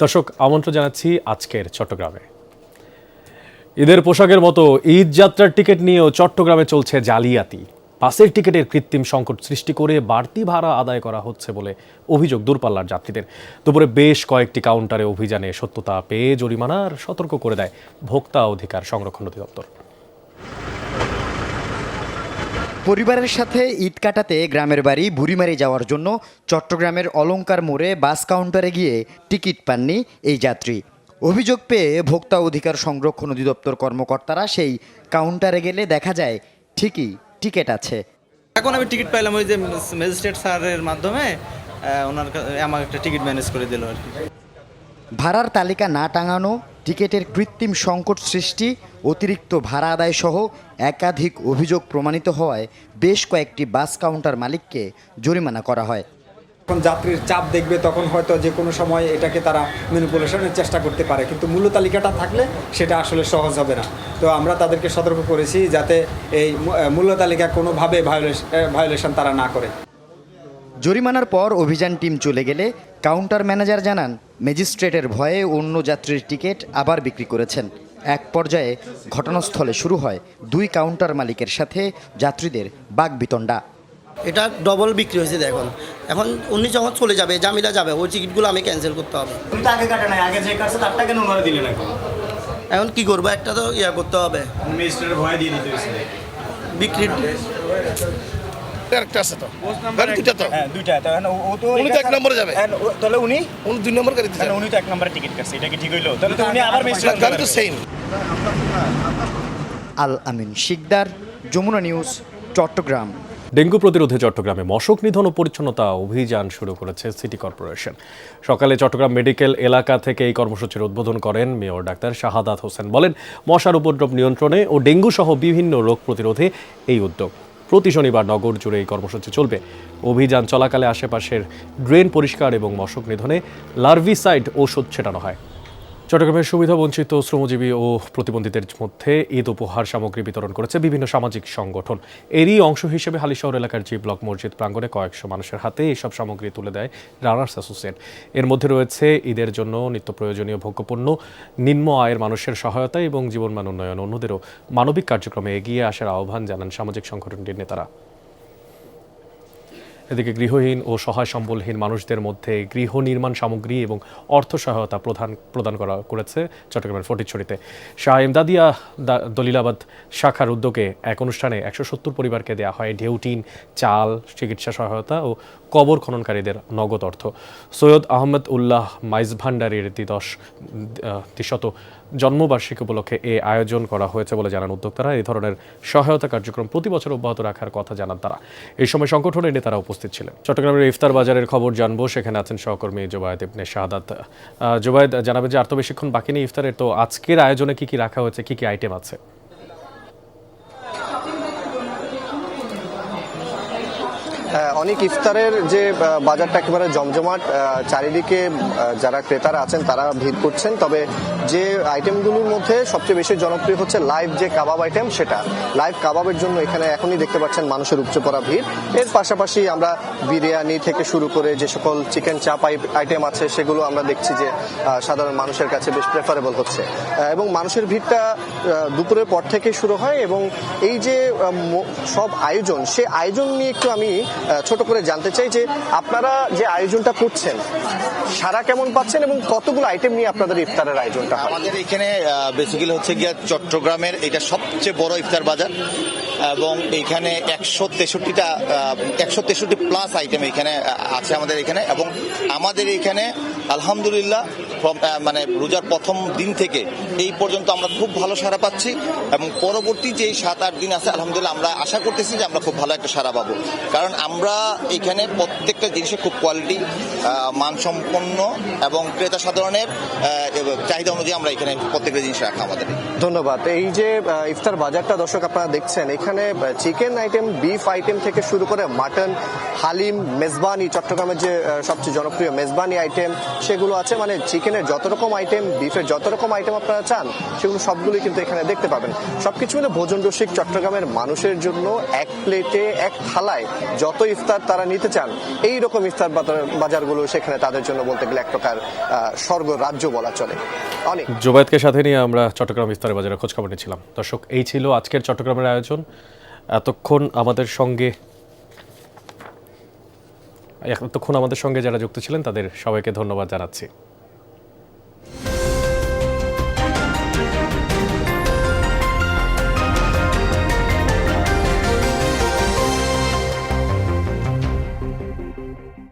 দর্শক আমন্ত্রণ জানাচ্ছি আজকের চট্টগ্রামে। ঈদের পোশাকের মতো ঈদ যাত্রার টিকিট নিয়েও চট্টগ্রামে চলছে জালিয়াতি। বাসের টিকিটের কৃত্রিম সংকট সৃষ্টি করে বাড়তি ভাড়া আদায় করা হচ্ছে বলে অভিযোগ দূরপাল্লার যাত্রীদের। দুপুরে বেশ কয়েকটি কাউন্টারে অভিযানে সত্যতা পেয়ে জরিমানার সতর্ক করে দেয় ভোক্তা অধিকার সংরক্ষণ অধিদপ্তর। পরিবারের সাথে ঈদ কাটাতে গ্রামের বাড়ি বুড়িমারি যাওয়ার জন্য চট্টগ্রামের অলংকার মোড়ে বাস কাউন্টারে গিয়ে টিকিট পাননি এই যাত্রী। অভিযোগ পেয়ে ভোক্তা অধিকার সংরক্ষণ অধিদপ্তর কর্মকর্তারা সেই কাউন্টারে গেলে দেখা যায় ঠিকই টিকিট আছে। এখন আমি টিকিট পাইলাম ওই যে ম্যাজিস্ট্রেট স্যারের মাধ্যমে ওনার আমার একটা টিকিট ম্যানেজ করে দিল আর কি। ভাড়ার তালিকা না টাঙানো, টিকিটের কৃত্রিম সংকট সৃষ্টি, অতিরিক্ত ভাড়া আদায় সহ একাধিক অভিযোগ প্রমাণিত হওয়ায় বেশ কয়েকটি বাস কাউন্টার মালিককে জরিমানা করা হয়। যখন যাত্রীর চাপ দেখবে তখন হয়তো যে কোনো সময় এটাকে তারা ম্যানিপুলেশনের চেষ্টা করতে পারে, কিন্তু মূল্য তালিকাটা থাকলে সেটা আসলে সহজ হবে না। তো আমরা তাদেরকে সতর্ক করেছি যাতে এই মূল্য তালিকা কোনোভাবে ভায়োলেশন তারা না করে। জরিমানার পর অভিযান টিম চলে গেলে কাউন্টার ম্যানেজার জানান ম্যাজিস্ট্রেটের ভয়ে অন্য যাত্রীর টিকিট আবার বিক্রি করেছেন। এক পর্যায়ে ঘটনাস্থলে শুরু হয় দুই কাউন্টার মালিকের সাথে যাত্রীদের বাকবিতণ্ডা। এটা ডবল বিক্রি হয়েছে। এখন উনি যখন চলে যাবে, জামিলা যাবে, ওই টিকিটগুলো আমি ক্যান্সেল করতে হবে। আগে কাটে নাই, আগে যে কাটছে তারটা কেন ওনারা দিলেন? এখন কি করবো, একটা তো করতে হবে, ম্যাজিস্ট্রেটের ভয় দিয়ে দিতে হয়েছে বিক্রির। একটা আছে তো গাড়ি দুইটা তো দুইটা তো ও তো উনি তো এক নম্বরে যাবে তাহলে উনি দুই নম্বর গাড়ি দিচ্ছে উনি তো এক নম্বরে টিকিট কাটছে, এটা কি ঠিক হইলো? তাহলে তো উনি আবার ম্যাজিস্ট্রেট গাড়ি তো সেম। আল আমিন শিকদার, যমুনা নিউজ, চট্টগ্রাম। ডেঙ্গু প্রতিরোধে চট্টগ্রামে মশক নিধন ও পরিচ্ছন্নতা অভিযান শুরু করেছে সিটি কর্পোরেশন। সকালে চট্টগ্রাম মেডিকেল এলাকা থেকে এই কর্মসূচির উদ্বোধন করেন মেয়র ডাক্তার শাহাদাত হোসেন। বলেন, মশার উপদ্রব নিয়ন্ত্রণে ও ডেঙ্গু সহ বিভিন্ন রোগ প্রতিরোধে এই উদ্যোগ। প্রতি শনিবার নগর জুড়ে এই কর্মসূচি চলবে। অভিযান চলাকালে আশেপাশের ড্রেন পরিষ্কার এবং মশক নিধনে লার্ভিসাইড ওষুধ ছেটানো হয়। চট্টগ্রামের সুবিধাবঞ্চিত শ্রমজীবী ও প্রতিবন্ধীদের মধ্যে ঈদ উপহার সামগ্রী বিতরণ করেছে বিভিন্ন সামাজিক সংগঠন। এরই অংশ হিসেবে হালিশহর এলাকার জি ব্লক মসজিদ প্রাঙ্গণে কয়েকশো মানুষের হাতে এসব সামগ্রী তুলে দেয় রানার্স অ্যাসোসিয়েট। এর মধ্যে রয়েছে ঈদের জন্য নিত্য প্রয়োজনীয় ভোগ্যপণ্য, নিম্ন আয়ের মানুষের সহায়তা এবং জীবনমান উন্নয়ন। অন্যদেরও মানবিক কার্যক্রমে এগিয়ে আসার আহ্বান জানান সামাজিক সংগঠনটির নেতারা। এদিকে গৃহহীন ও সহায় সম্বলহীন মানুষদের মধ্যে গৃহ নির্মাণ সামগ্রী এবং অর্থ সহায়তা প্রদান করেছে চট্টগ্রামের ফটিকছড়িতে শাহ এমদাদিয়া দলিলাবাদ শাখার উদ্যোগে এক অনুষ্ঠানে 170 পরিবারকে দেওয়া হয় ঢেউটিন, চাল, চিকিৎসা সহায়তা ও কবর খননকারীদের নগদ অর্থ। সৈয়দ আহমেদ উল্লাহ মাইজভান্ডারির দ্বিশত জন্মবার্ষিকী উপলক্ষে এ আয়োজন করা হয়েছে বলে জানান উদ্যোক্তারা। এই ধরনের সহায়তা কার্যক্রম প্রতি বছর অব্যাহত রাখার কথা জানান তারা। এই সময় সংগঠনের নেতারা উপস্থিত ছিলেন। চট্টগ্রামের ইফতার বাজারের খবর জানবো, সেখানে আছেন সহকর্মী জোবায়েদ ইবনে শাহাদাত। জোবায়েদ, জানাবেন যে আর তো বেশিক্ষণ বাকি নেই ইফতারের, তো আজকের আয়োজনে কি কি রাখা হয়েছে, কি কি আইটেম আছে? অনেক ইফতারের যে বাজারটা একেবারে জমজমাট, চারিদিকে যারা ক্রেতারা আছেন তারা ভিড় করছেন। তবে যে আইটেমগুলোর মধ্যে সবচেয়ে বেশি জনপ্রিয় হচ্ছে লাইভ যে কাবাব আইটেম, সেটা লাইভ কাবাবের জন্য এখানে এখনই দেখতে পাচ্ছেন মানুষের উপচে পড়া ভিড়। এর পাশাপাশি আমরা বিরিয়ানি থেকে শুরু করে যে সকল চিকেন চাপ আইটেম আছে সেগুলো আমরা দেখছি যে সাধারণ মানুষের কাছে বেশ প্রেফারেবল হচ্ছে এবং মানুষের ভিড়টা দুপুরের পর থেকে শুরু হয়। এবং এই যে সব আয়োজন, সে আয়োজন নিয়ে একটু আমি ছোট করে জানতে চাই যে আপনারা যে আয়োজনটা করছেন সারা কেমন পাচ্ছেন এবং কতগুলো আইটেম নিয়ে আপনাদের ইফতারের আয়োজনটা? আমাদের এখানে বেসিক্যালি হচ্ছে গিয়ে চট্টগ্রামের এটা সবচেয়ে বড় ইফতার বাজার এবং এইখানে 163 প্লাস আইটেম এখানে আছে আমাদের এখানে। এবং আমাদের এখানে আলহামদুলিল্লাহ মানে রোজার প্রথম দিন থেকে এই পর্যন্ত আমরা খুব ভালো সাড়া পাচ্ছি এবং পরবর্তী যে 7-8 দিন আছে আলহামদুলিল্লাহ আমরা আশা করতেছি যে আমরা খুব ভালো একটা সাড়া পাবো, কারণ আমরা এখানে প্রত্যেকটা জিনিসের খুব কোয়ালিটি, মানসম্পন্ন এবং ক্রেতা সাধারণের চাহিদা অনুযায়ী আমরা এখানে প্রত্যেকটা জিনিস রাখা আমাদের। ধন্যবাদ। এই যে ইফতার বাজারটা দর্শক আপনারা দেখছেন, এখানে চিকেন আইটেম, বিফ আইটেম থেকে শুরু করে মাটন, হালিম, মেজবানি, চট্টগ্রামের যে সবচেয়ে জনপ্রিয় মেজবানি আইটেম, সেগুলো আছে, মানে চিকেনের যত রকম আইটেম, বিফের যত রকম আইটেম আপনারা চান সেগুলো সবগুলোই কিন্তু এখানে দেখতে পাবেন। সবকিছু মিলে ভোজন রসিক চট্টগ্রামের মানুষের জন্য এক প্লেটে এক থালায় যত ইফতার তারা নিতে চান এই রকম ইফতার বাজারগুলো সেখানে তাদের জন্য বলতে গেলে এক প্রকার স্বর্গ রাজ্য বলা চলে। অনেক জুবায়েদকে সাথে নিয়ে আমরা চট্টগ্রাম ইফতারের বাজারে খোঁজখবর নিচ্ছিলাম। দর্শক, এই ছিল আজকের চট্টগ্রামের আয়োজন। এতক্ষণ আমাদের সঙ্গে যারা যুক্ত ছিলেন তাদের সবাইকে ধন্যবাদ জানাচ্ছি।